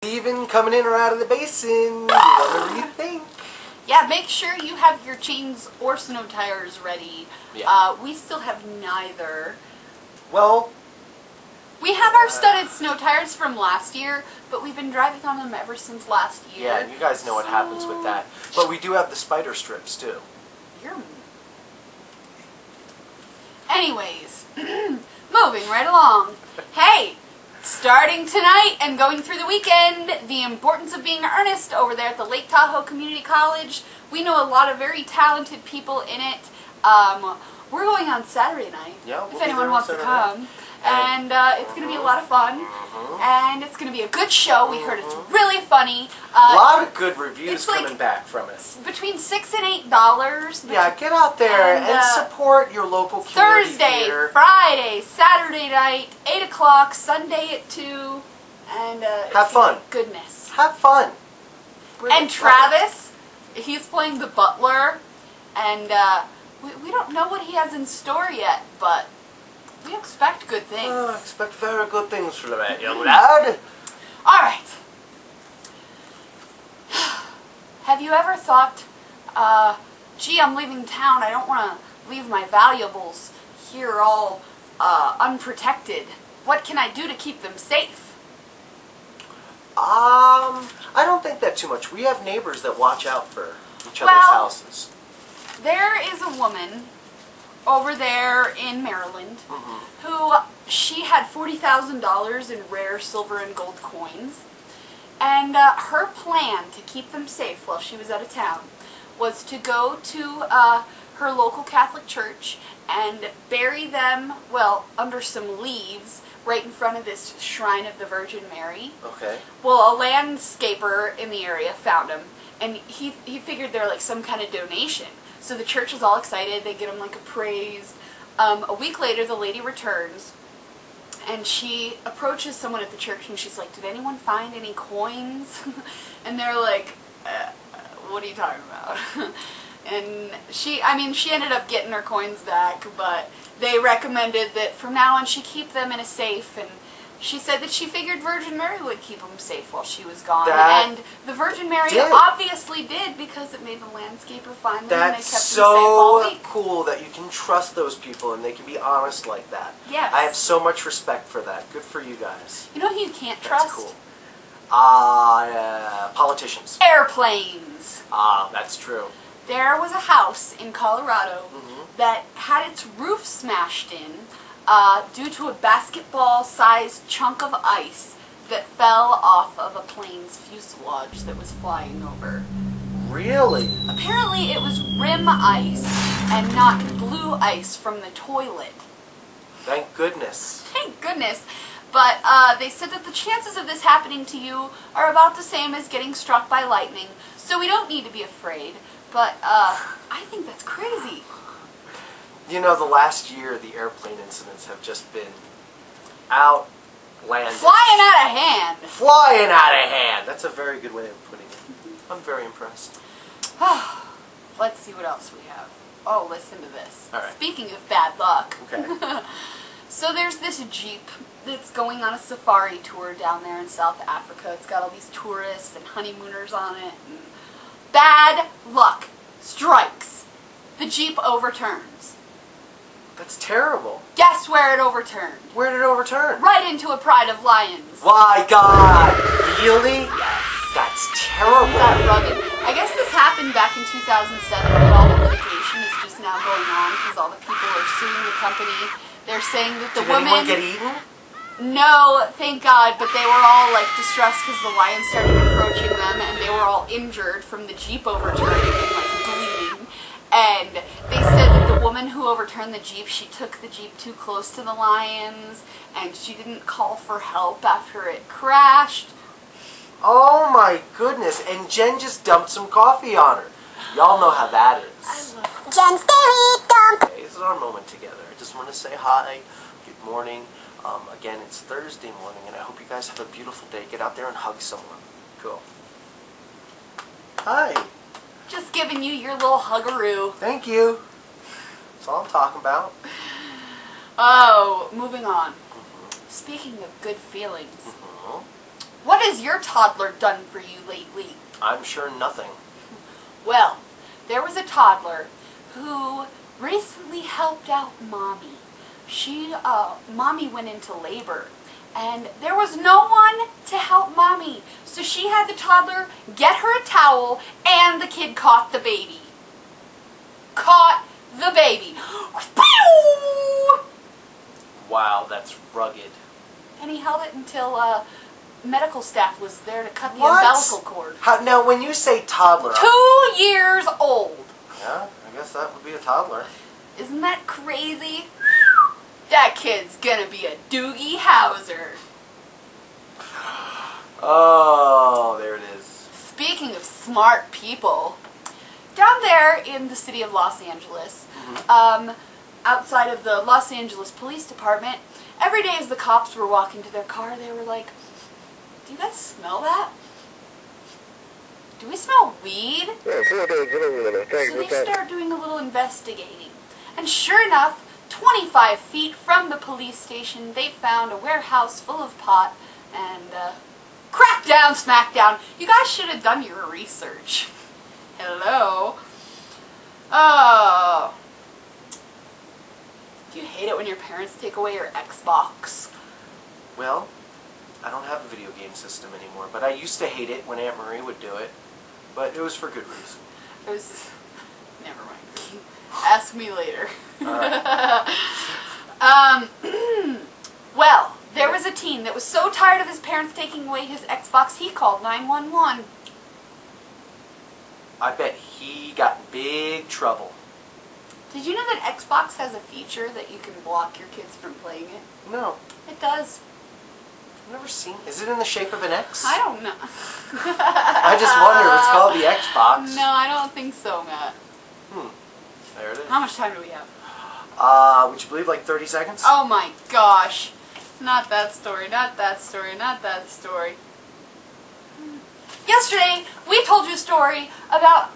Leaving, coming in or out of the basin, whatever you think. Yeah, make sure you have your chains or snow tires ready. Yeah. We still have neither. Well, we have our studded snow tires from last year, but we've been driving on them ever since last year. yeah, you guys know what happens with that. But we do have the spider strips too. Anyways, moving right along. Hey, starting tonight and going through the weekend, the importance of being earnest over there at the Lake Tahoe Community College. We know a lot of very talented people in it. We're going on Saturday night, if anyone wants to come. And it's going to be a lot of fun. And it's going to be a good show. We heard it's really funny. A lot of good reviews coming back from it. Between $6 and $8. Yeah, get out there and support your local community Thursday, theater. Friday, Saturday night, 8 o'clock, Sunday at 2. And have fun. Goodness. Have fun. And Travis, he's playing the butler. And we don't know what he has in store yet, but we expect good things. Expect very good things from that young lad. Alright. Have you ever thought, gee, I'm leaving town, I don't want to leave my valuables here all unprotected. What can I do to keep them safe? I don't think that too much. We have neighbors that watch out for each other's houses. There is a woman over there in Maryland who she had $40,000 in rare silver and gold coins, and her plan to keep them safe while she was out of town was to go to her local Catholic church and bury them, well, under some leaves right in front of this shrine of the Virgin Mary. Okay. Well, a landscaper in the area found them, and he figured they're like some kind of donation. So the church is all excited. They get him like a praise. A week later, the lady returns, and she approaches someone at the church, and she's like, "Did anyone find any coins?" And they're like, "What are you talking about?" And she ended up getting her coins back, but they recommended that from now on she keep them in a safe, and she said that she figured Virgin Mary would keep them safe while she was gone. And the Virgin Mary obviously did, because it made the landscaper find them and they kept them safe all week. That's so cool that you can trust those people and they can be honest like that. Yes. I have so much respect for that. Good for you guys. You know who you can't trust? That's cool. Politicians. Airplanes. That's true. There was a house in Colorado that had its roof smashed in due to a basketball-sized chunk of ice that fell off of a plane's fuselage that was flying over. Really? Apparently it was rim ice and not blue ice from the toilet. Thank goodness. Thank goodness. But they said that the chances of this happening to you are about the same as getting struck by lightning, so we don't need to be afraid. But I think that's crazy. You know, the last year, the airplane incidents have just been outlandish. Flying out of hand. Flying out of hand. That's a very good way of putting it. I'm very impressed. Let's see what else we have. Oh, listen to this. All right. Speaking of bad luck. Okay. So there's this Jeep that's going on a safari tour down there in South Africa. It's got all these tourists and honeymooners on it. And bad luck strikes. The Jeep overturns. That's terrible. Guess where it overturned? Where did it overturn? Right into a pride of lions. My God! Really? Yes. That's terrible. That rugged. I guess this happened back in 2007, but all the litigation is just now going on because all the people are suing the company. They're saying that the woman... Did anyone get eaten? No, thank God, but they were all like distressed because the lions started approaching them, and they were all injured from the Jeep overturning and like bleeding. And they said that the woman who overturned the Jeep, she took the Jeep too close to the lions, and she didn't call for help after it crashed. Oh my goodness, and Jen just dumped some coffee on her. Y'all know how that is. I love Jen's Dairy Dump. Okay, this is our moment together. I just want to say hi, good morning. Again, it's Thursday morning, and I hope you guys have a beautiful day. Get out there and hug someone. Cool. Hi. Just giving you your little huggaroo. Thank you. That's all I'm talking about. Oh, moving on. Speaking of good feelings, What has your toddler done for you lately? I'm sure nothing. Well, there was a toddler who recently helped out Mommy. Mommy went into labor, and there was no one to help Mommy. So she had the toddler get her a towel, and the kid caught the baby. Caught the baby. Wow, that's rugged. And he held it until medical staff was there to cut the What? umbilical cord. Now, when you say toddler... 2 years old. Yeah, I guess that would be a toddler. Isn't that crazy? That kid's gonna be a Doogie Howser. Oh, there it is. Speaking of smart people, down there in the city of Los Angeles, outside of the Los Angeles Police Department, every day as the cops were walking to their car, they were like, "Do you guys smell that? Do we smell weed?" So they start doing a little investigating. And sure enough, 25 feet from the police station, they found a warehouse full of pot and crack down, smack down. You guys should have done your research. Hello. Oh. Do you hate it when your parents take away your Xbox? Well, I don't have a video game system anymore, but I used to hate it when Aunt Marie would do it. But it was for good reason. It was... Never mind. Ask me later. Well, there was a teen that was so tired of his parents taking away his Xbox, he called 911. I bet he got in big trouble. Did you know that Xbox has a feature that you can block your kids from playing it? No. It does. I've never seen... Is it in the shape of an X? I don't know. I just wonder if it's called the Xbox. No, I don't think so, Matt. There it is. How much time do we have? Would you believe like 30 seconds? Oh my gosh. Not that story, not that story, not that story. Yesterday, we told you a story about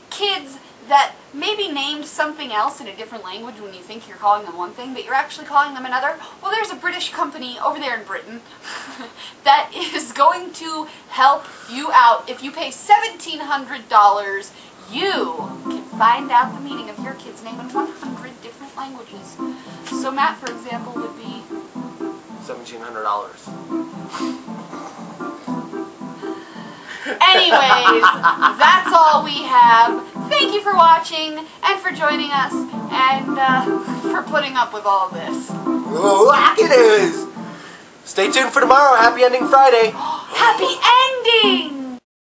kids that maybe named something else in a different language when you think you're calling them one thing, but you're actually calling them another. Well, there's a British company over there in Britain that is going to help you out. If you pay $1,700, you can find out the meaning of your kid's name in 100 different languages. So Matt, for example, would be... $1,700. Anyways, that's all we have. Thank you for watching and for joining us and for putting up with all this. Oh, like it is! Stay tuned for tomorrow. Happy Ending Friday. Happy